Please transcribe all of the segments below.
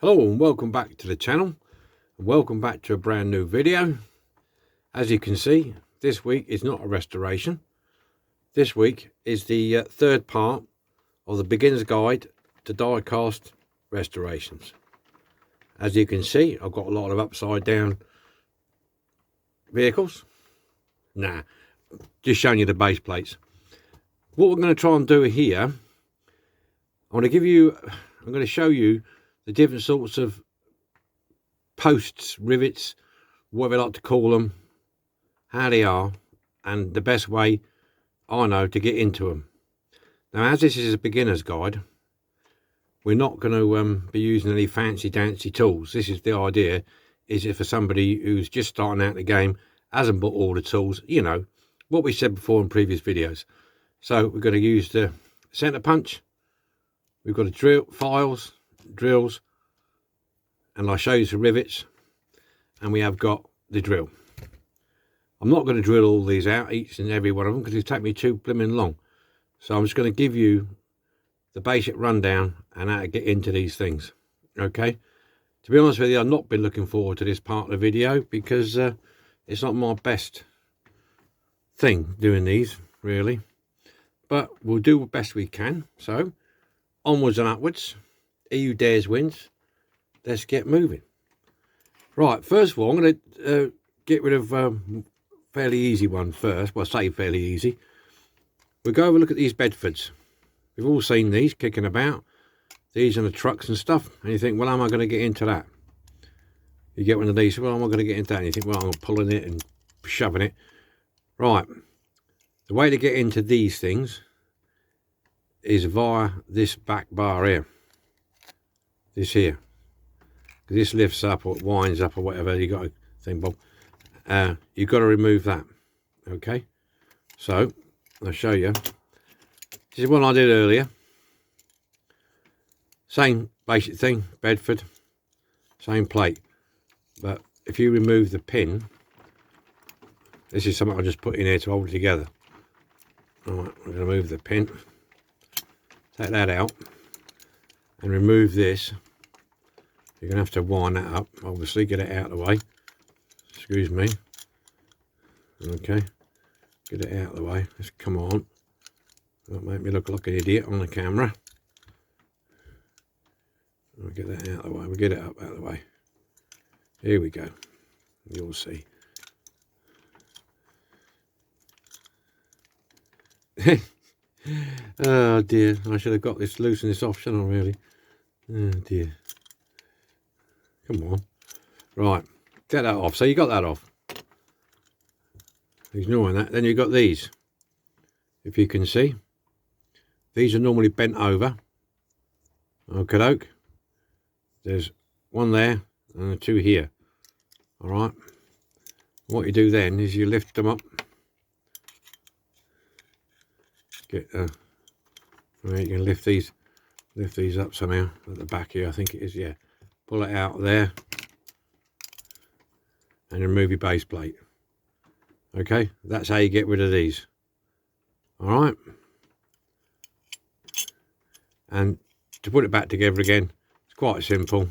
Hello and welcome back to the channel, and welcome back to a brand new video. As you can see, this week is not a restoration. This week is the third part of the beginner's guide to die-cast restorations. As you can see, I've got a lot of upside down vehicles. Just showing you the base plates. What we're going to try and do here, I'm going to show you the different sorts of posts, rivets, whatever you like to call them, how they are, and the best way I know to get into them. Now, as this is a beginner's guide, we're not going to be using any fancy dancy tools. This is the idea, is it for somebody who's just starting out the game, hasn't bought all the tools, you know, what we said before in previous videos. So we're going to use the center punch, we've got a drill, files, drills, and I'll show you some rivets, and we have got the drill. I'm not going to drill all these out, each and every one of them, because it'll take me too blimmin' long. So I'm just going to give you the basic rundown and how to get into these things. Okay, to be honest with you, I've not been looking forward to this part of the video because it's not my best thing doing these, really, but we'll do the best we can. So onwards and upwards, he who dares wins. Let's get moving. Right, first of all, I'm going to get rid of fairly easy one first. Well, I say fairly easy. We'll go have a look at these Bedfords. We've all seen these kicking about, these in the trucks and stuff, and you think, well, how am I going to get into that? You get one of these, well, how am I going to get into that? And you think, well, I'm pulling it and shoving it. Right, the way to get into these things is via this back bar here. This here. This lifts up or winds up or whatever, you got a thing, Bob. You've got to remove that. Okay, so I'll show you. This is one I did earlier. Same basic thing, Bedford, same plate. But if you remove the pin, this is something I just put in here to hold it together. Alright, I'm going to remove the pin, take that out, and remove this. You're going to have to wind that up, obviously, get it out of the way. Excuse me. Okay, get it out of the way. Let's come on. Don't make me look like an idiot on the camera. We'll get that out of the way. We'll get it up out of the way. Here we go. You'll see. Oh dear, I should have got this loose and this off, shouldn't I, really? Oh dear. Come on. Right, get that off. So you got that off. Ignoring that. Then you've got these. If you can see. These are normally bent over. Okie doke. There's one there and two here. Alright. What you do then is you lift them up. Get you can lift these up somehow at the back here, I think it is, yeah. Pull it out there and remove your base plate. Okay, that's how you get rid of these. All right, and to put it back together again, it's quite simple.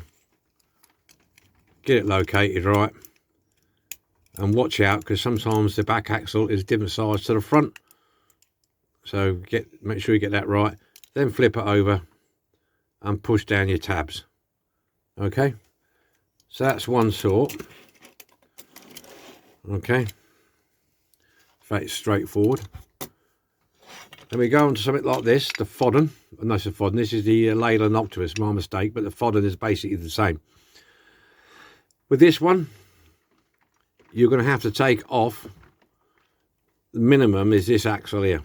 Get it located right, and watch out because sometimes the back axle is different size to the front. So make sure you get that right. Then flip it over and push down your tabs. Okay, so that's one sort. Okay, very straightforward. Then we go on to something like this, the Fodden. No, it's the Fodden. This is the Leyland Optimus, my mistake, but the Fodden is basically the same. With this one, you're going to have to take off. The minimum is this axle here,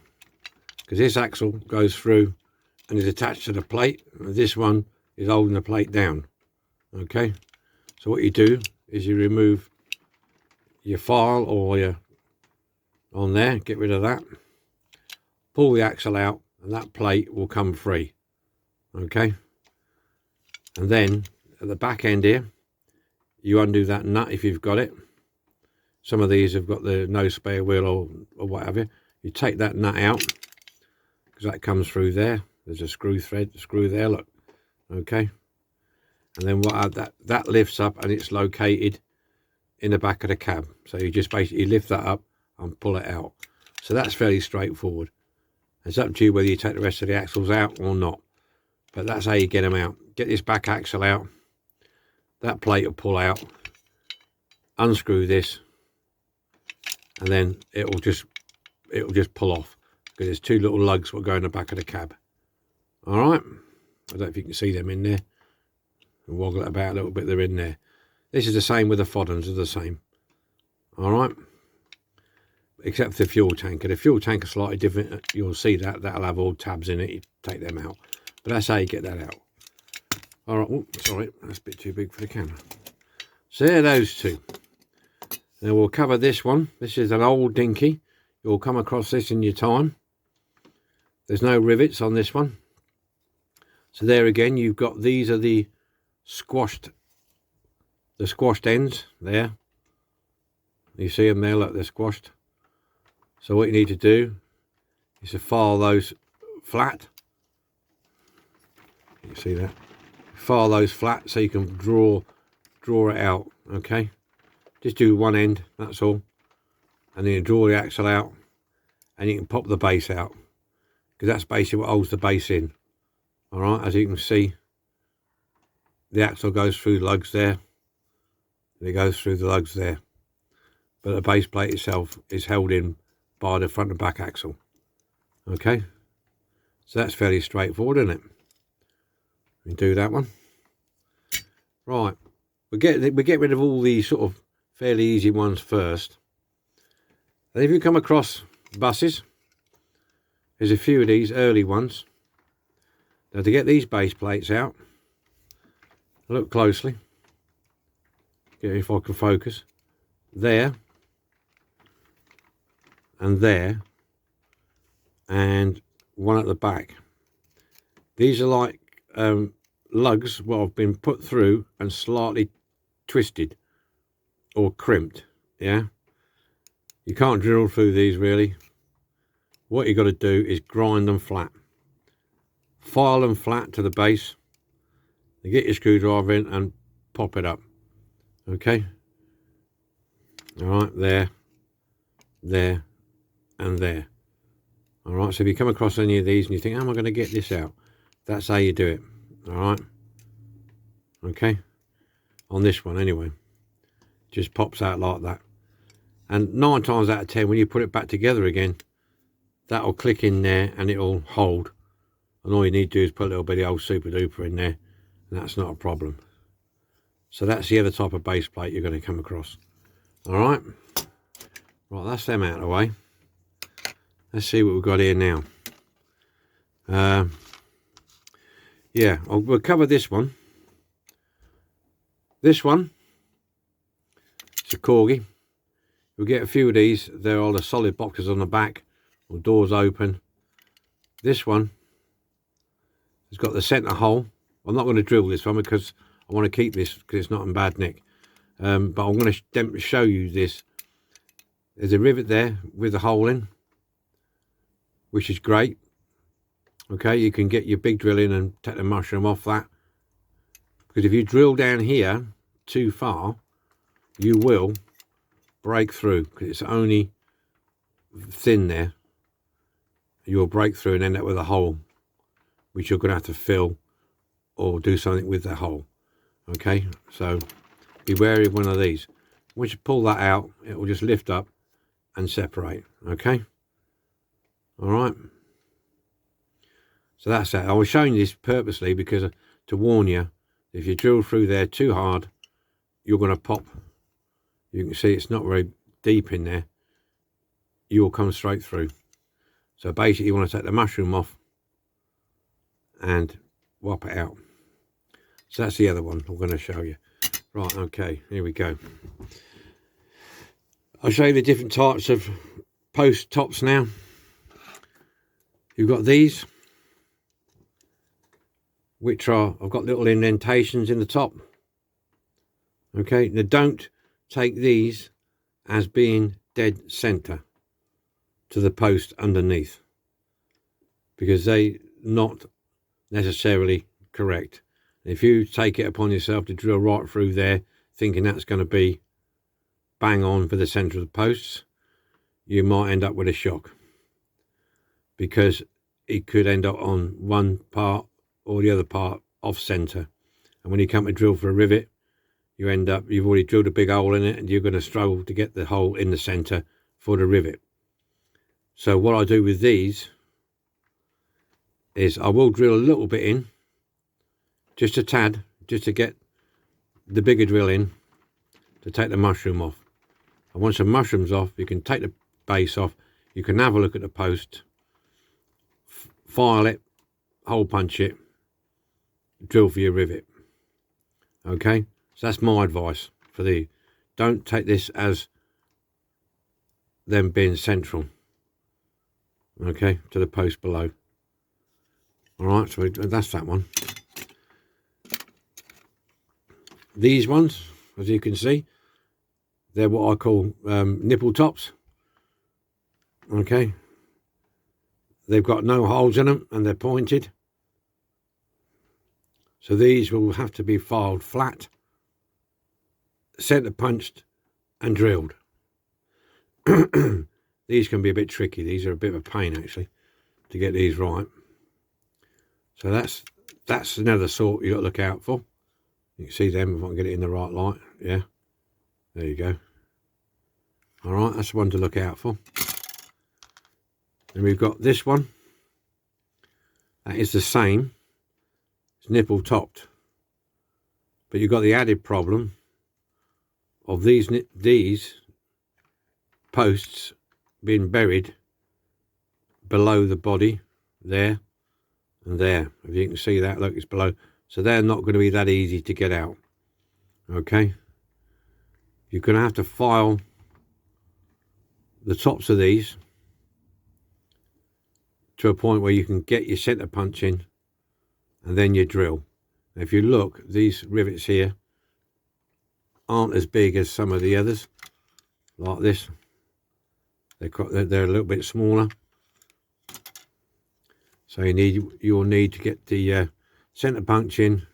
because this axle goes through and is attached to the plate. And this one is holding the plate down. Okay, so what you do is you remove your file or your on there, get rid of that, pull the axle out, and that plate will come free. Okay, and then at the back end here, you undo that nut if you've got it. Some of these have got the no spare wheel or whatever. You take that nut out because that comes through there. There's a screw thread, screw there, look. Okay, and then that lifts up and it's located in the back of the cab. So you just basically lift that up and pull it out. So that's fairly straightforward. It's up to you whether you take the rest of the axles out or not, but that's how you get them out. Get this back axle out, that plate will pull out, unscrew this, and then it'll just pull off, because there's two little lugs that go in the back of the cab. All right, I don't know if you can see them in there. Woggle it about a little bit, they're in there. This is the same with the fodderns, are the same. All right, except for the fuel tanker. The fuel tanker is slightly different. You'll see that that'll have all tabs in it. You take them out, but that's how you get that out. All right, oh, sorry, that's a bit too big for the camera. So there are those two. Now we'll cover this one. This is an old dinky. You'll come across this in your time. There's no rivets on this one. So there again, you've got, these are the squashed ends there. You see them there, look, they're squashed. So what you need to do is to file those flat. You see that? File those flat so you can draw it out. Okay, just do one end, that's all, and then you draw the axle out, and you can pop the base out, because that's basically what holds the base in. All right, as you can see, the axle goes through the lugs there, and it goes through the lugs there, but the base plate itself is held in by the front and back axle. Okay, so that's fairly straightforward, isn't it? We do that one. Right, we get rid of all these sort of fairly easy ones first. And if you come across buses, there's a few of these early ones. Now to get these base plates out, look closely. Get if I can focus. There and there, and one at the back. These are like lugs what have been put through and slightly twisted or crimped. Yeah, you can't drill through these really. What you got to do is grind them flat, file them flat to the base, and get your screwdriver in and pop it up. Okay, all right, there and there. All right, so if you come across any of these and you think, how am I going to get this out, that's how you do it. All right, okay, on this one anyway, just pops out like that, and 9 times out of 10 when you put it back together again, that'll click in there and it'll hold, and all you need to do is put a little bit of old super duper in there, and that's not a problem. So that's the other type of base plate you're going to come across. All right, that's them out of the way. Let's see what we've got here now. Yeah, we'll cover this one. This one, it's a Corgi. You'll get a few of these. They're all the solid boxes on the back, or doors open. This one has got the centre hole. I'm not going to drill this one because I want to keep this because it's not in bad nick. But I'm going to show you this. There's a rivet there with a hole in, which is great. Okay, you can get your big drill in and take the mushroom off that, because if you drill down here too far, you will break through, because it's only thin there. You'll break through and end up with a hole, which you're going to have to fill or do something with the hole. Okay, so be wary of one of these. Once you pull that out, it will just lift up and separate. Okay, all right. So that's that. I was showing you this purposely because to warn you, if you drill through there too hard, you're going to pop. You can see it's not very deep in there. You will come straight through. So basically you want to take the mushroom off and whop it out. So that's the other one I'm going to show you. Right, okay, here we go. I'll show you the different types of post tops now. You've got these, which are, I've got little indentations in the top. Okay, now don't take these as being dead center to the post underneath, because they're not necessarily correct. If you take it upon yourself to drill right through there, thinking that's going to be bang on for the centre of the posts, you might end up with a shock, because it could end up on one part or the other part off centre. And when you come to drill for a rivet, you end up, you've already drilled a big hole in it, and you're going to struggle to get the hole in the centre for the rivet. So what I do with these is I will drill a little bit in, just a tad, just to get the bigger drill in to take the mushroom off. And once the mushroom's off, you can take the base off, you can have a look at the post, file it, hole punch it, drill for your rivet. Okay, so that's my advice for the, don't take this as them being central, okay, to the post below. All right, so that's that one. These ones, as you can see, they're what I call nipple tops. Okay, they've got no holes in them and they're pointed. So these will have to be filed flat, centre punched and drilled. These can be a bit tricky. These are a bit of a pain actually to get these right. So that's another sort you got to look out for. You can see them if I can get it in the right light. Yeah, there you go. All right, that's the one to look out for. Then we've got this one. That is the same. It's nipple topped, but you've got the added problem of these posts being buried below the body there and there. If you can see that, look, it's below. So they're not going to be that easy to get out. Okay, you're going to have to file the tops of these to a point where you can get your centre punch in and then you drill. Now, if you look, these rivets here aren't as big as some of the others, like this. They're a little bit smaller. So you'll need to get the centre punch in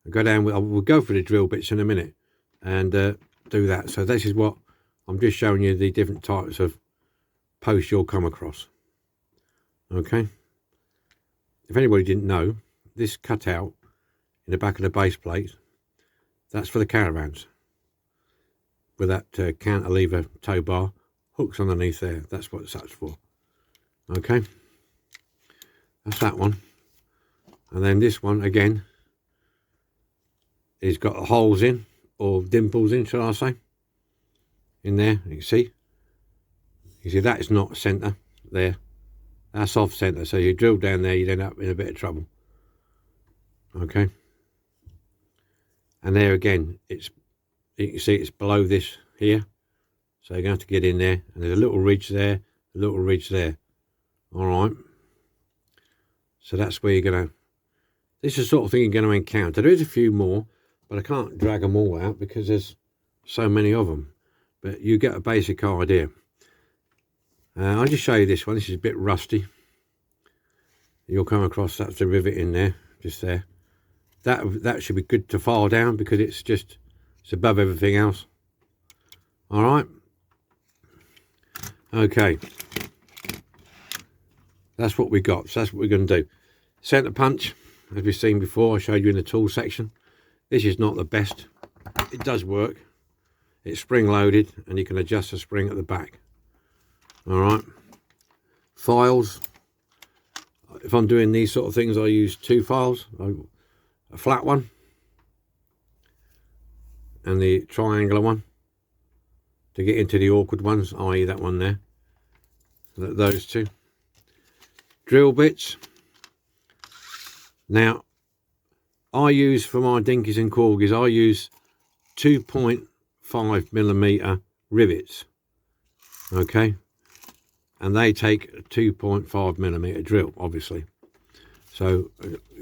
and go down with, we'll go for the drill bits in a minute and do that. So this is what I'm just showing you, the different types of posts you'll come across. Okay, if anybody didn't know, this cutout in the back of the base plate, that's for the caravans with that cantilever tow bar hooks underneath there. That's what it's for. Okay, that's that one. And then this one again is got holes in, or dimples in, shall I say, in there. You see that is not centre there, that's off centre. So you drill down there, you'd end up in a bit of trouble. Okay, and there again, it's, you can see it's below this here, so you're going to have to get in there, and there's a little ridge there, a little ridge there. All right, so that's where you're going to, this is the sort of thing you're going to encounter. There is a few more, but I can't drag them all out because there's so many of them, but you get a basic idea. I'll just show you this one. This is a bit rusty. You'll come across, that's the rivet in there, just there. That should be good to file down because it's above everything else. All right, okay, that's what we got. So that's what we're going to do. Centre punch, as we've seen before, I showed you in the tool section. This is not the best. It does work. It's spring loaded and you can adjust the spring at the back. All right, files, if I'm doing these sort of things, I use two files, a flat one and the triangular one to get into the awkward ones, i.e. that one there. Those two. Drill bits. Now, I use for my dinkies and corgis, I use 2.5mm rivets. Okay, and they take a 2.5mm drill, obviously. So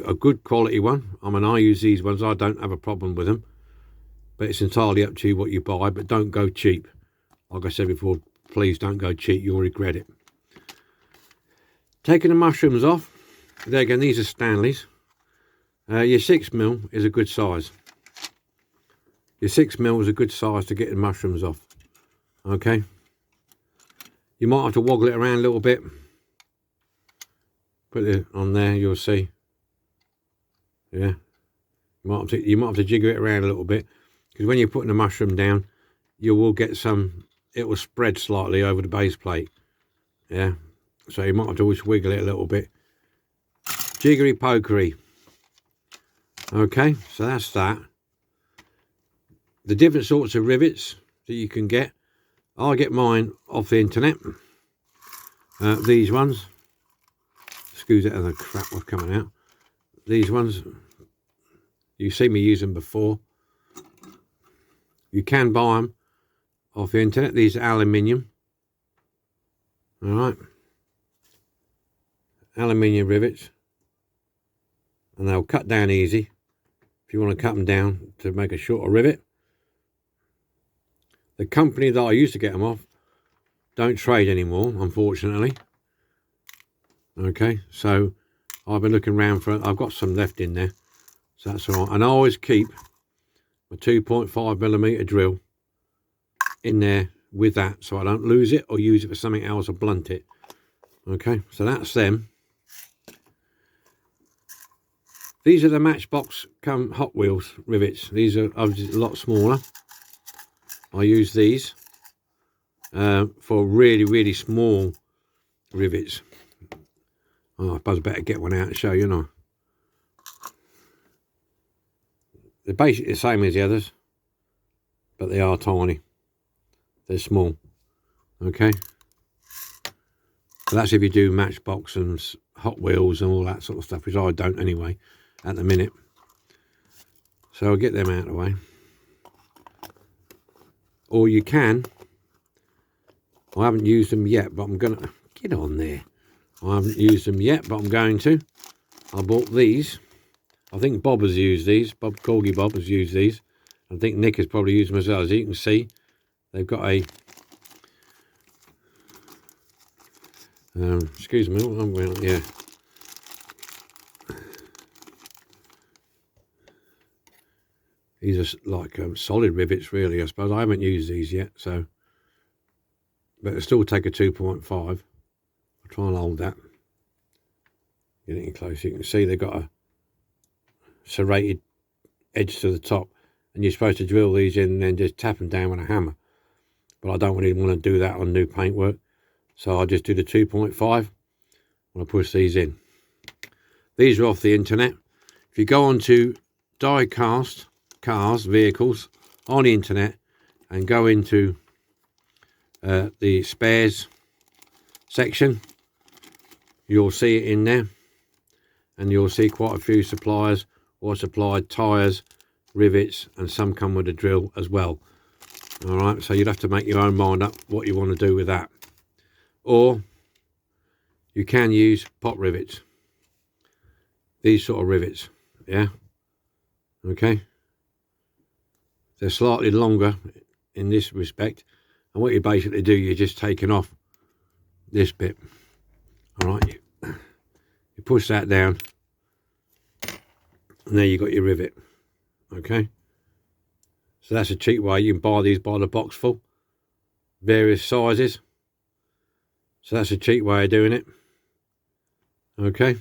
a good quality one. I mean, I use these ones. I don't have a problem with them, but it's entirely up to you what you buy. But don't go cheap. Like I said before, please don't go cheap. You'll regret it. Taking the mushrooms off. There again, these are Stanleys. Your 6mm is a good size. Your 6mm is a good size to get the mushrooms off. Okay. You might have to woggle it around a little bit. Put it on there, you'll see. Yeah. You might have to jiggle it around a little bit, because when you're putting the mushroom down, you will get some, it will spread slightly over the base plate. Yeah. So you might have to always wiggle it a little bit. Jiggery pokery. Okay, so that's that. The different sorts of rivets that you can get. I get mine off the internet. These ones. Excuse that other crap was coming out. These ones. You've seen me use them before. You can buy them off the internet. These are aluminium. Alright. Aluminium rivets. And they'll cut down easy. If you want to cut them down to make a shorter rivet. The company that I used to get them off don't trade anymore, unfortunately. Okay, so I've been looking around for, I've got some left in there, so that's all right. And I always keep a 2.5mm drill in there with that, so I don't lose it or use it for something else or blunt it. Okay, so that's them. These are the Matchbox come Hot Wheels rivets. These are obviously a lot smaller. I use these for really small rivets. Oh, I suppose I better get one out and show you, know. They're basically the same as the others, but they are tiny. They're small. Okay. So that's if you do Matchbox and Hot Wheels and all that sort of stuff, which I don't anyway at the minute. So I'll get them out of the way. Or you can, I haven't used them yet, but I'm going to, get on there. I haven't used them yet, but I'm going to. I bought these. I think Bob has used these. Corgi Bob has used these. I think Nick has probably used them as well. As you can see, they've got a, excuse me, yeah. These are like solid rivets, really, I suppose. I haven't used these yet, so. But it'll still take a 2.5. I'll try and hold that. Getting close, you can see they've got a serrated edge to the top. And you're supposed to drill these in and then just tap them down with a hammer. But I don't really want to do that on new paintwork. So I'll just do the 2.5 when I push these in. These are off the internet. If you go onto Diecast Cars, Vehicles on the internet and go into the spares section, you'll see it in there, and you'll see quite a few suppliers or supplied tyres, rivets, and some come with a drill as well. All right, so you'd have to make your own mind up what you want to do with that. Or you can use pot rivets, these sort of rivets. Yeah, okay, they're slightly longer in this respect, and what you basically do, you're just taking off this bit. All right, you push that down, and there you got your rivet. Okay, so that's a cheap way. You can buy these by the box full, various sizes. So that's a cheap way of doing it. Okay,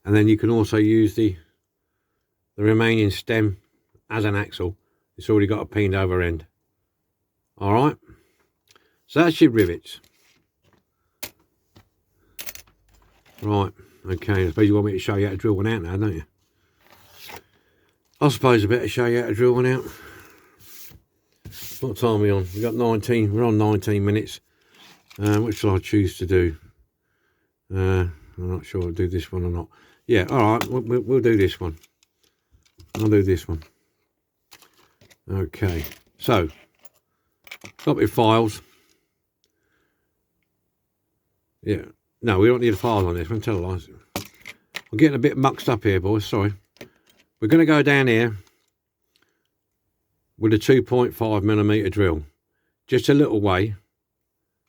and then you can also use the remaining stem as an axle. It's already got a peened over end. All right, so that's your rivets. Right, okay, I suppose you want me to show you how to drill one out now, don't you? I suppose I better show you how to drill one out. What time are we on? We're on 19 minutes. Which shall I choose to do? I'm not sure I'll do this one or not. Yeah, all right, we'll do this one. I'll do this one. Okay, so got my files. Yeah, no, we don't need the files on this one. Tell lies. I'm getting a bit mucked up here, boys. Sorry. We're going to go down here with a 2.5mm drill, just a little way.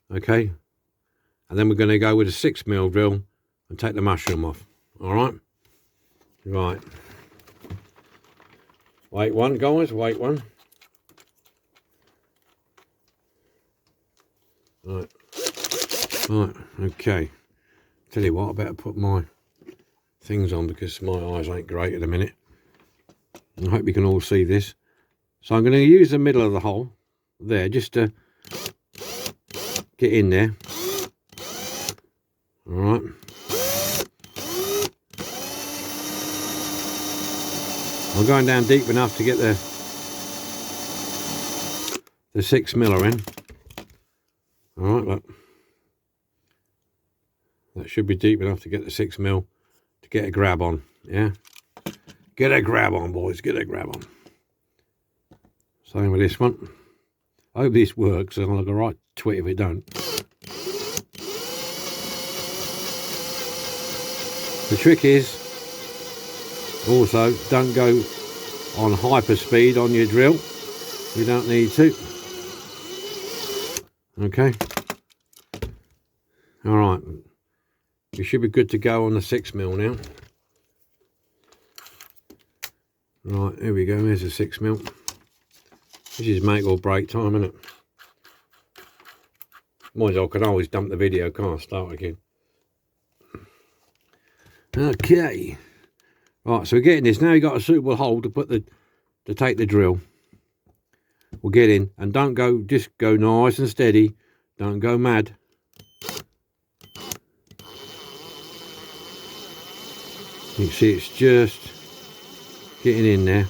Okay, and then we're going to go with a 6mm drill and take the mushroom off. All right, Right. Wait one, guys, wait one. Right. Right, okay. Tell you what, I better put my things on because my eyes ain't great at the minute. I hope you can all see this. So I'm going to use the middle of the hole there just to get in there. All right. I'm going down deep enough to get the 6mm in. All right, look. That should be deep enough to get the 6mm to get a grab on. Yeah. Get a grab on, boys. Get a grab on. Same with this one. I hope this works. I'll look a right twit if it don't. The trick is also don't go on hyper speed on your drill. You don't need to. Okay. All right. You should be good to go on the 6mm now. Right, here we go. There's a 6mm. This is make or break time, isn't it? Mind you, I can always dump the video, can't I? Start again. Okay. Right, so we're getting this. Now you've got a suitable hole to put to take the drill. We'll get in. And don't go, just go nice and steady. Don't go mad. You can see it's just getting in there.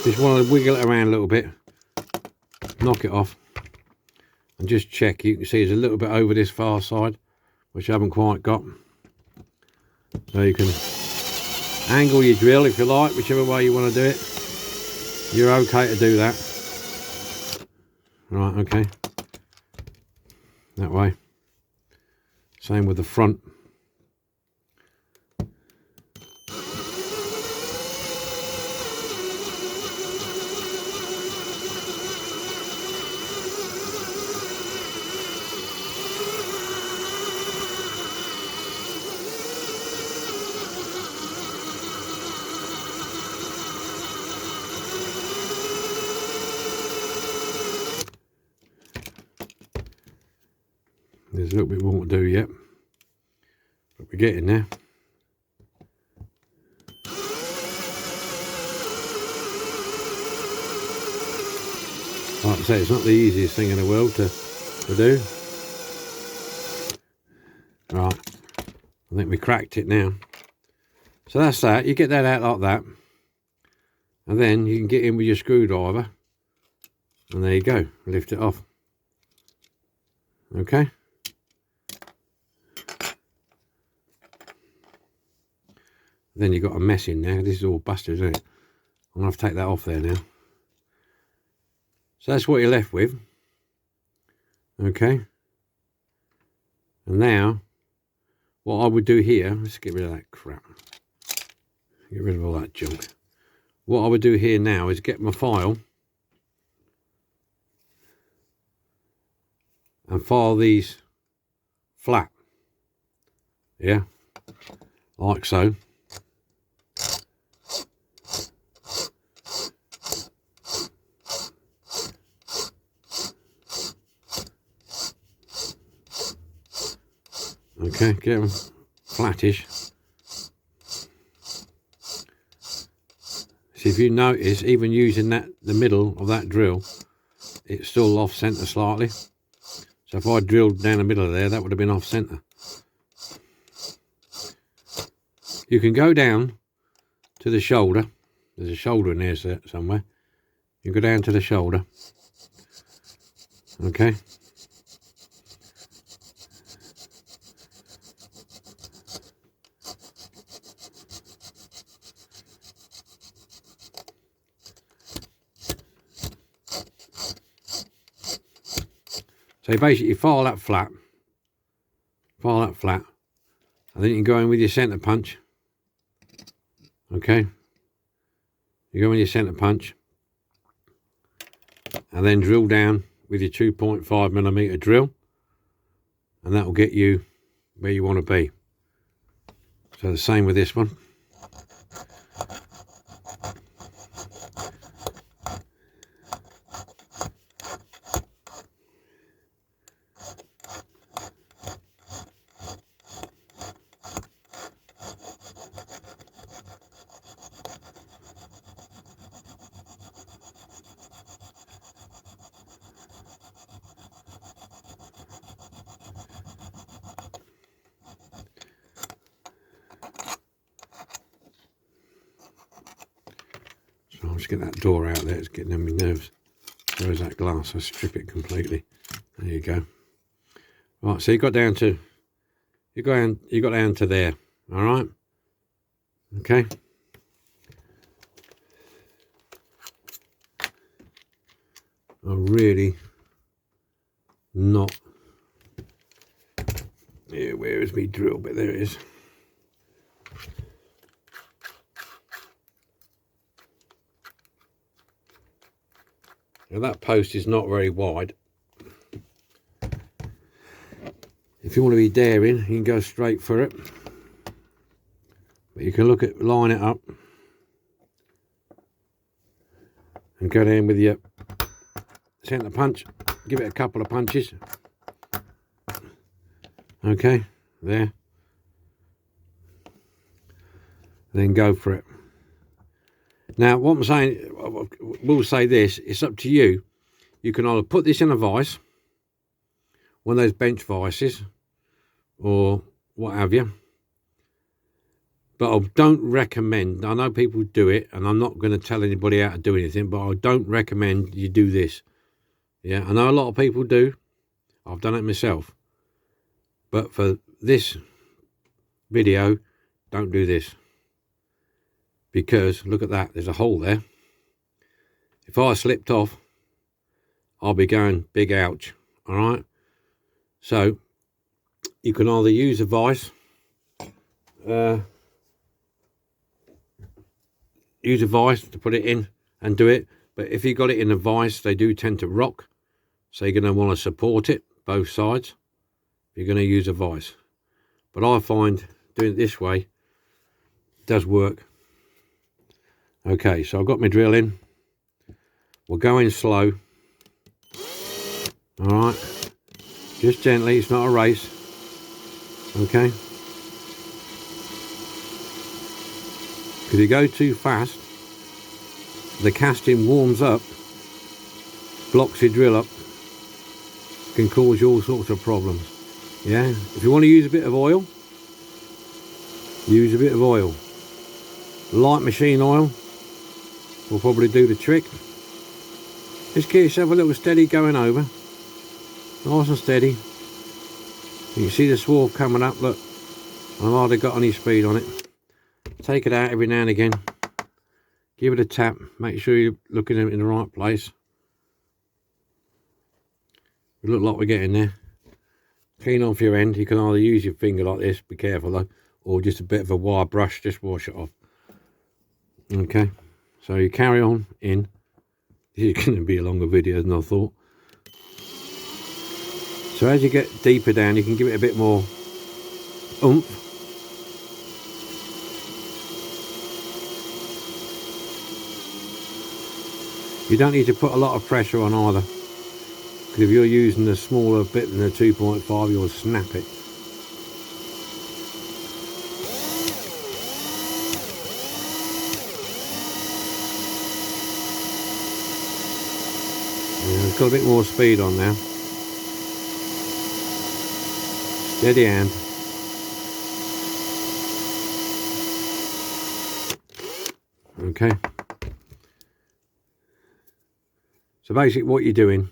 Just want to wiggle it around a little bit, knock it off, and just check. You can see it's a little bit over this far side, which I haven't quite got. So you can angle your drill if you like, whichever way you want to do it. You're okay to do that. Right, okay. That way. Same with the front. There's a little bit more to do yet, but we're getting there. Like I say, it's not the easiest thing in the world to do. Right, I think we cracked it now. So that's that. You get that out like that, and then you can get in with your screwdriver, and there you go. Lift it off. Okay. Then you've got a mess in there. This is all busted, isn't it? I'm going to have to take that off there now. So that's what you're left with. Okay. And now, what I would do here, let's get rid of that crap. Get rid of all that junk. What I would do here now is get my file and file these flat. Yeah. Like so. Okay, get them flattish. See, if you notice, even using the middle of that drill, it's still off centre slightly. So if I drilled down the middle of there, that would have been off centre. You can go down to the shoulder. There's a shoulder in there somewhere. You go down to the shoulder. Okay. So basically file that flat, and then you can go in with your centre punch. Okay. You go in your centre punch and then drill down with your 2.5mm drill, and that will get you where you want to be. So the same with this one. So I'll just get that door out there, it's getting on my nerves. Where's that glass? I strip it completely. There you go. Right, so you got down to there, all right? Okay. I'm really not. Yeah, where is my drill bit? There it is. Now that post is not very wide. If you want to be daring, you can go straight for it. But you can line it up and go down with your centre punch. Give it a couple of punches. Okay, there. Then go for it. Now, what I'm saying, we'll say this, it's up to you. You can either put this in a vise, one of those bench vices, or what have you. But I don't recommend, I know people do it, and I'm not going to tell anybody how to do anything, but I don't recommend you do this. Yeah, I know a lot of people do. I've done it myself. But for this video, don't do this. Because, look at that, there's a hole there. If I slipped off, I'll be going big ouch, all right? So, you can either use a vise, to put it in and do it. But if you got it in a vise, they do tend to rock. So you're going to want to support it, both sides, if you're going to use a vise. But I find doing it this way does work. Okay, so I've got my drill in. We'll go in slow. All right, just gently, it's not a race. Okay. If you go too fast, the casting warms up, blocks your drill up, can cause you all sorts of problems. Yeah, if you want to use a bit of oil, use a bit of oil. Light machine oil will probably do the trick. Just get yourself a little steady going over, nice and steady. You can see the swarf coming up. Look, I've hardly got any speed on it. Take it out every now and again, give it a tap, make sure you're looking in the right place. We look like we're getting there. Clean off your end. You can either use your finger like this, be careful though, or just a bit of a wire brush, just wash it off. Okay, so you carry on in. This is going to be a longer video than I thought. So as you get deeper down, you can give it a bit more oomph. You don't need to put a lot of pressure on either, because if you're using a smaller bit than a 2.5, you'll snap it. Yeah, it's got a bit more speed on now. Steady hand. Okay. So basically what you're doing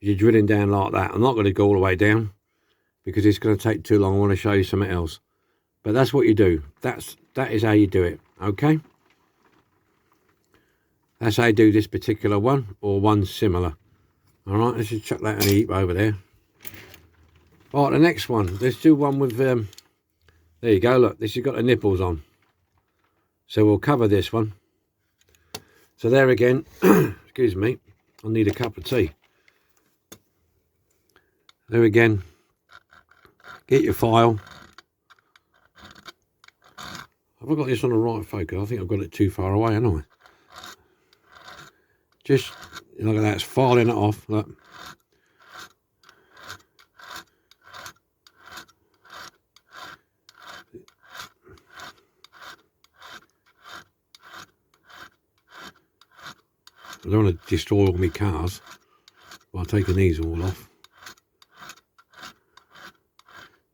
is you're drilling down like that. I'm not going to go all the way down because it's going to take too long. I want to show you something else. But that's what you do. That is how you do it. Okay. That's how you do this particular one, or one similar. All right, let's just chuck that in a heap over there. All right, the next one. Let's do one with, there you go, look, this has got the nipples on. So we'll cover this one. So there again, excuse me, I need a cup of tea. There again, get your file. Have I got this on the right focus? I think I've got it too far away, haven't I? Just, look at that, it's filing it off, look. I don't want to destroy all my cars by taking these all off.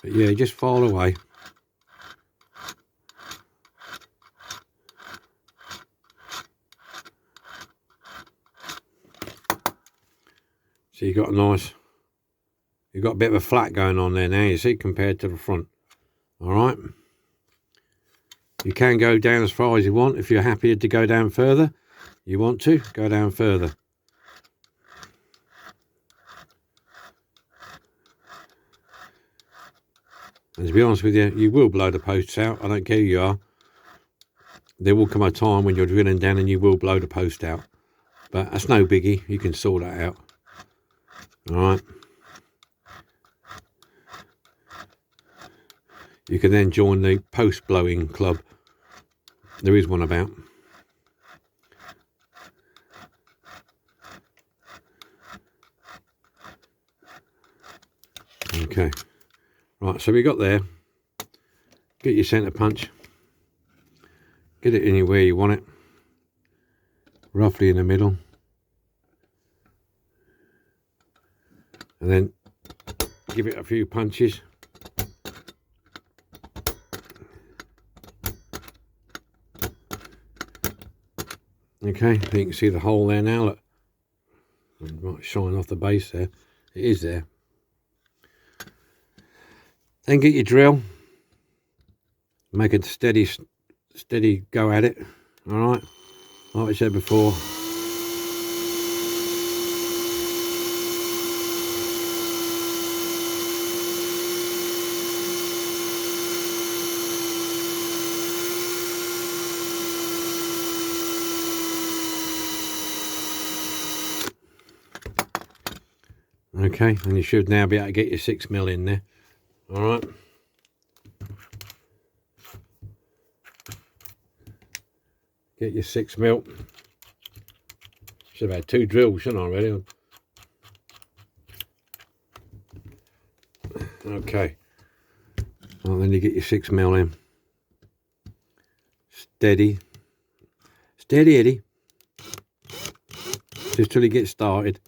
But yeah, just file away. So you've got a bit of a flat going on there now, you see, compared to the front. Alright. You can go down as far as you want. If you're happy to go down further, you want to, go down further. And to be honest with you, you will blow the posts out. I don't care who you are. There will come a time when you're drilling down and you will blow the post out. But that's no biggie. You can sort that out. Alright. You can then join the post blowing club. There is one about. Okay. Right, so we got there. Get your centre punch. Get it anywhere you want it. Roughly in the middle. And then give it a few punches. Okay, so you can see the hole there now. Look, it might shine off the base there. It is there. Then get your drill. Make a steady go at it. All right, like I said before. Okay, and you should now be able to get your 6mm in there. All right. Get your 6mm. Should have had 2 drills, shouldn't I, really? Okay. Well, then you get your 6mm in. Steady. Steady Eddie. Just till you get started.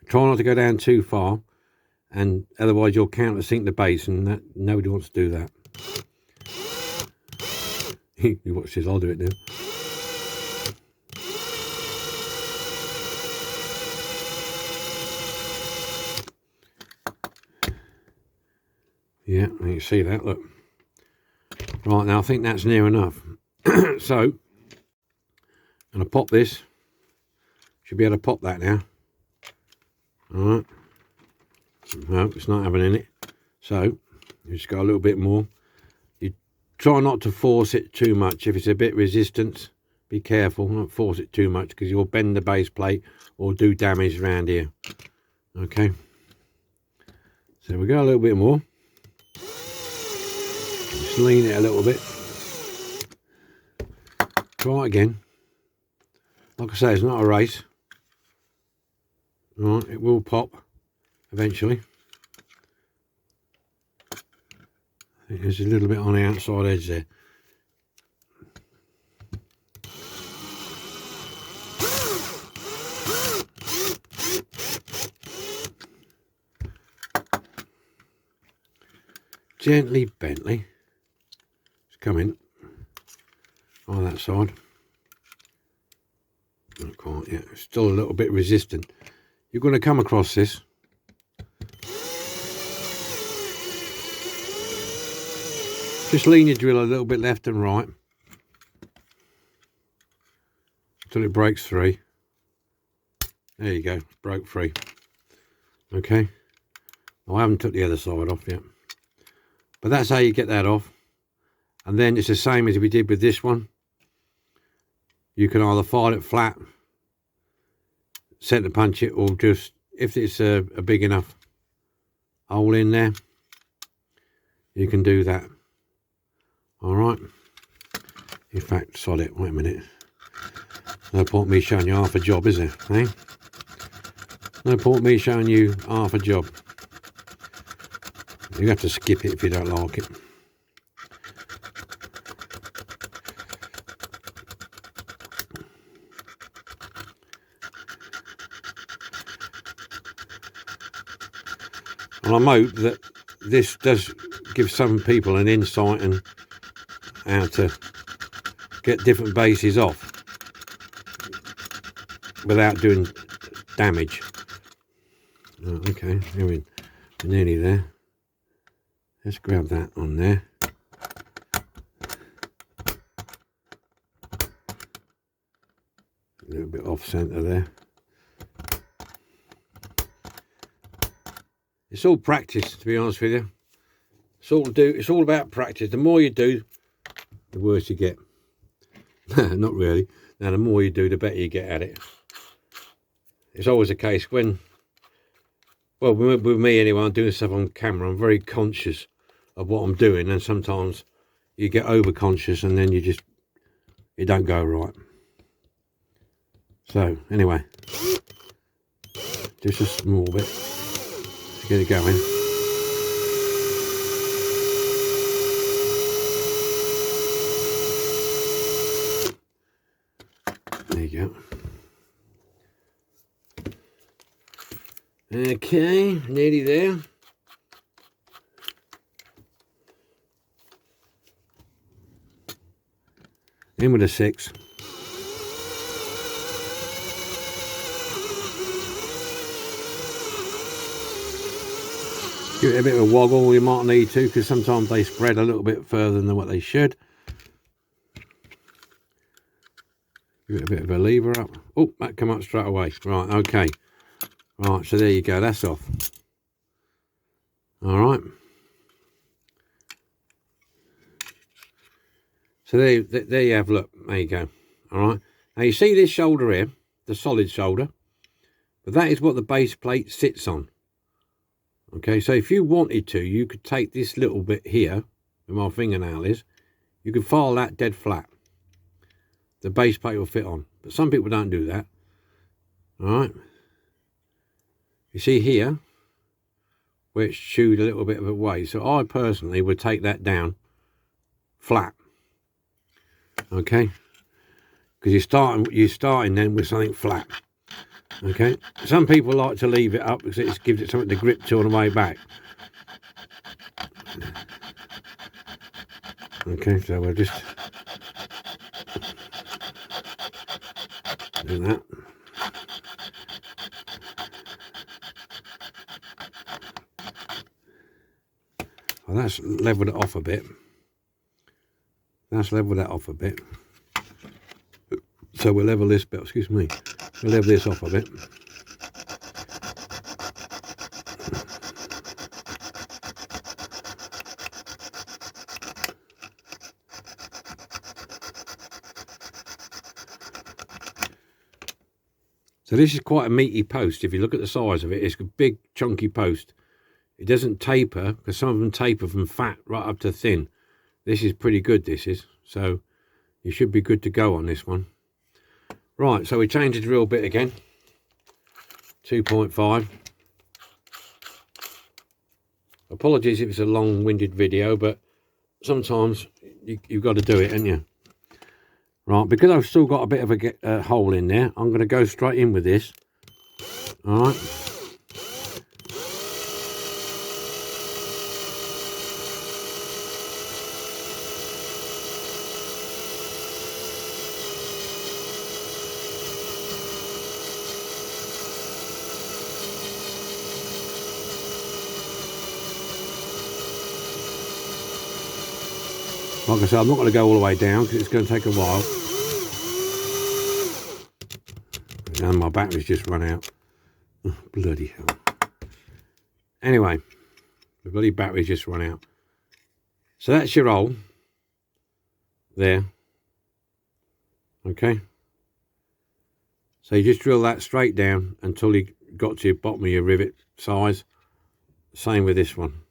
Try not to go down too far, and otherwise you'll countersink the base, and that nobody wants to do that. You watch this, I'll do it now. Yeah, you can see that, look. Right, now I think that's near enough. So, I'm going to pop this. Should be able to pop that now. Alright. No, it's not having in it. So, you just got a little bit more. You try not to force it too much. If it's a bit resistant, be careful. Don't force it too much because you'll bend the base plate or do damage around here. Okay. So we go a little bit more. Just lean it a little bit. Try again. Like I say, it's not a race. Right, it will pop eventually. I think there's a little bit on the outside edge there. Gently, Bentley. It's coming on that side. Not quite yet. It's still a little bit resistant. You're going to come across this. Just lean your drill a little bit left and right until it breaks free. There you go, broke free. Okay. I haven't took the other side off yet. But that's how you get that off. And then it's the same as we did with this one. you can either file it flat, centre punch it, or just, if it's a big enough hole in there, you can do that. All right. In fact, sod it, wait a minute. No point me showing you half a job, is there? Eh? No point me showing you half a job. You have to skip it if you don't like it. And I hope that this does give some people an insight in how to get different bases off without doing damage. Oh, okay, we're nearly there. Let's grab that on there. A little bit off centre there. It's all practice, to be honest with you. It's all about practice. The more you do, the worse you get. Not really. Now, the more you do, the better you get at it. It's always a case when, well, with me anyway, I'm doing stuff on camera, I'm very conscious of what I'm doing, and sometimes you get overconscious and then it don't go right. So, anyway, just a small bit to get it going. There you go. Okay, nearly there. In with a 6. Give it a bit of a woggle, you might need to, because sometimes they spread a little bit further than what they should. Give it a bit of a lever up. Oh, that come up straight away. Right, okay. Right, so there you go, that's off. All right. So there you have, look, there you go. All right. Now you see this shoulder here, the solid shoulder, but that is what the base plate sits on. Okay, so if you wanted to, you could take this little bit here, where my fingernail is, you could file that dead flat. The base plate will fit on, but some people don't do that. All right. You see here, where it's chewed a little bit of a way. So I personally would take that down flat. Okay, because you're starting then with something flat. Okay, some people like to leave it up because it gives it something to grip to on the way back. Okay, so we'll just do that. Well, that's leveled it off a bit. That's leveled that off a bit. So we'll level this bit, excuse me. We'll level this off a bit. So this is quite a meaty post. If you look at the size of it, it's a big chunky post. It doesn't taper, because some of them taper from fat right up to thin. This is pretty good, this is. So you should be good to go on this one. Right, so we changed the drill bit again. 2.5. Apologies if it's a long-winded video, but sometimes you've got to do it, haven't you? Right, because I've still got a bit of a hole in there, I'm going to go straight in with this. All right. Like I said, I'm not going to go all the way down because it's going to take a while. And my battery's just run out. Oh, bloody hell. Anyway, the bloody battery's just run out. So that's your hole there. Okay. So you just drill that straight down until you got to your bottom of your rivet size. Same with this one.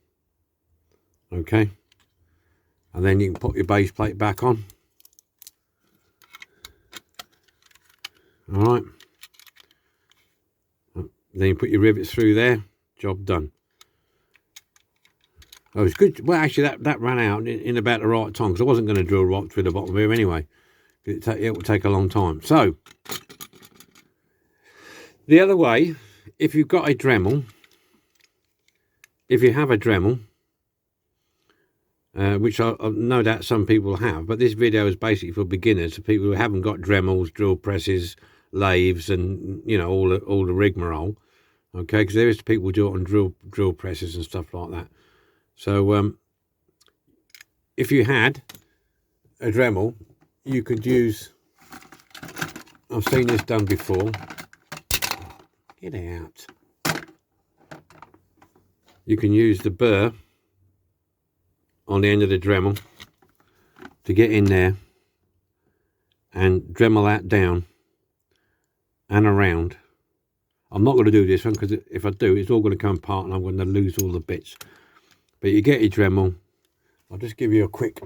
Okay. And then you can put your base plate back on. Alright. Then you put your rivets through there. Job done. Oh, it's good. Well, actually, that ran out in about the right time, because I wasn't going to drill right through the bottom here anyway. It will take a long time. So, the other way, if you've got a Dremel, if you have a Dremel, which I no doubt some people have, but this video is basically for beginners, for people who haven't got Dremels, drill presses, lathes, and you know all the rigmarole. Okay, because there is people who do it on drill presses and stuff like that. So if you had a Dremel, you could use, I've seen this done before. Get out. You can use the burr on the end of the Dremel to get in there and Dremel that down and around. I'm not going to do this one, because if I do, it's all going to come apart and I'm going to lose all the bits. But you get your Dremel. I'll just give you a quick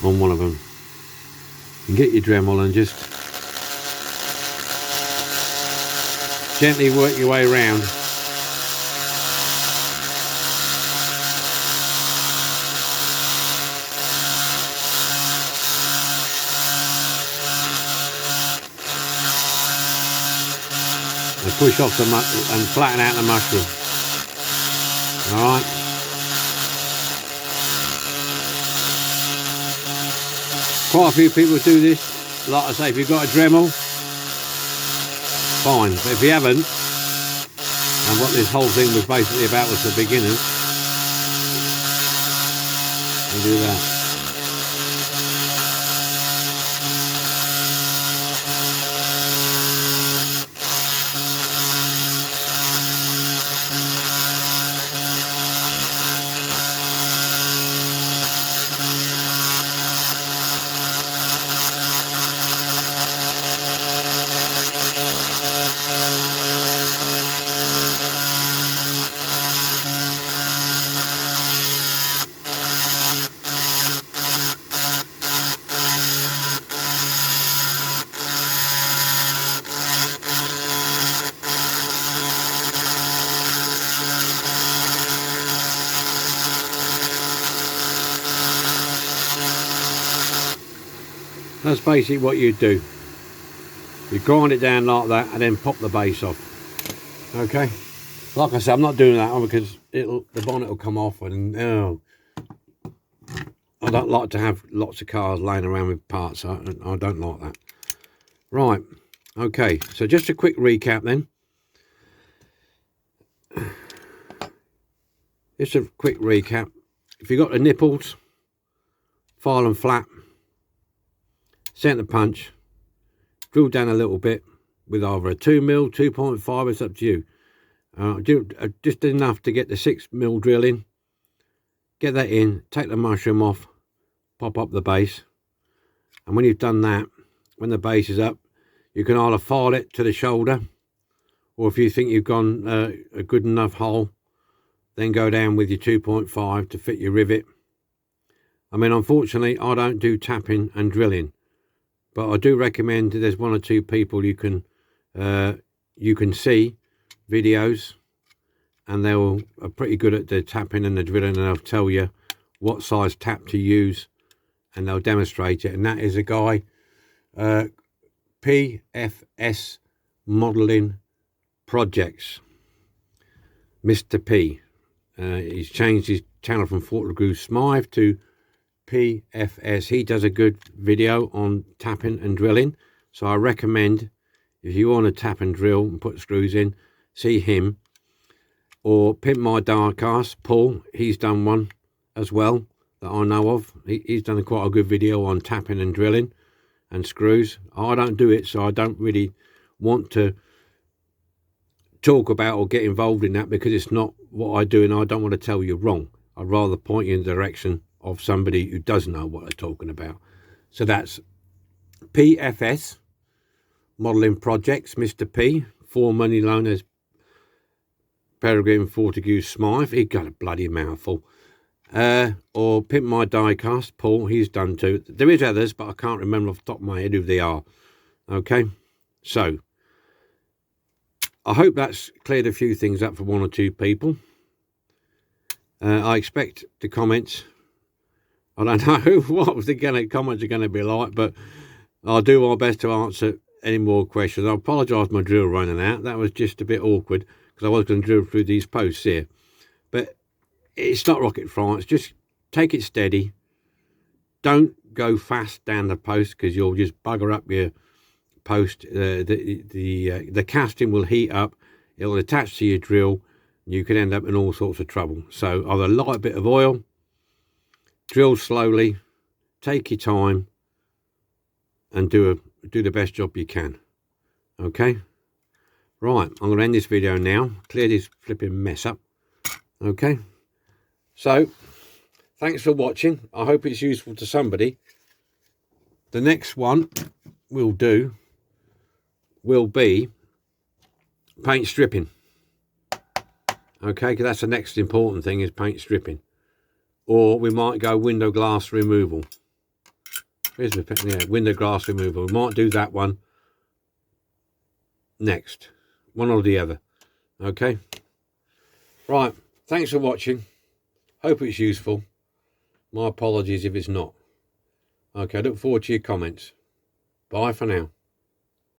on one of them. You get your Dremel and just gently work your way around. And push off the and flatten out the mushroom. Alright. Quite a few people do this. Like I say, if you've got a Dremel, fine. But if you haven't, and what this whole thing was basically about was for beginners, you do that. That's basically what you do. You grind it down like that and then pop the base off. Okay. Like I said, I'm not doing that one because the bonnet will come off, and oh, I don't like to have lots of cars laying around with parts. I don't like that. Right. Okay. So just a quick recap then. Just a quick recap. If you've got the nipples, file them flat. Centre punch, drill down a little bit with either a 2mm, 2.5, it's up to you. Just enough to get the 6mm drill in. Get that in, take the mushroom off, pop up the base. And when you've done that, when the base is up, you can either file it to the shoulder, or if you think you've gone a good enough hole, then go down with your 2.5 to fit your rivet. I mean, unfortunately, I don't do tapping and drilling. But I do recommend there's one or two people you can see videos, and they're pretty good at the tapping and the drilling, and they'll tell you what size tap to use, and they'll demonstrate it. And that is a guy, PFS Modeling Projects, Mr. P. He's changed his channel from 40 Degrees Smythe to PFS. He does a good video on tapping and drilling, so I recommend, if you want to tap and drill and put screws in, see him. Or Pimp My Diecast, Paul, he's done one as well that I know of. He's done quite a good video on tapping and drilling and screws. I don't do it, so I don't really want to talk about or get involved in that, because it's not what I do, and I don't want to tell you wrong. I'd rather point you in the direction of somebody who does know what they're talking about. So that's PFS Modelling Projects, Mr. P, formerly known as Peregrine Fortescue Smythe. He got a bloody mouthful. Or Pimp My Diecast, Paul, he's done too. There is others, but I can't remember off the top of my head who they are. Okay, so I hope that's cleared a few things up for one or two people. I expect the comments. I don't know what the comments are going to be like, but I'll do my best to answer any more questions. I apologise for my drill running out. That was just a bit awkward because I was going to drill through these posts here. But it's not rocket science. Just take it steady. Don't go fast down the post because you'll just bugger up your post. The casting will heat up. It will attach to your drill. You could end up in all sorts of trouble. So either light a bit of oil, drill slowly, take your time, and do the best job you can. Okay, right, I'm going to end this video now, clear this flipping mess up. Okay, so thanks for watching. I hope it's useful to somebody. The next one we'll do will be paint stripping. Okay, because that's the next important thing, is paint stripping. Or we might go window glass removal. Here's my pen, yeah, window glass removal. We might do that one next. One or the other. Okay. Right. Thanks for watching. Hope it's useful. My apologies if it's not. Okay, look forward to your comments. Bye for now.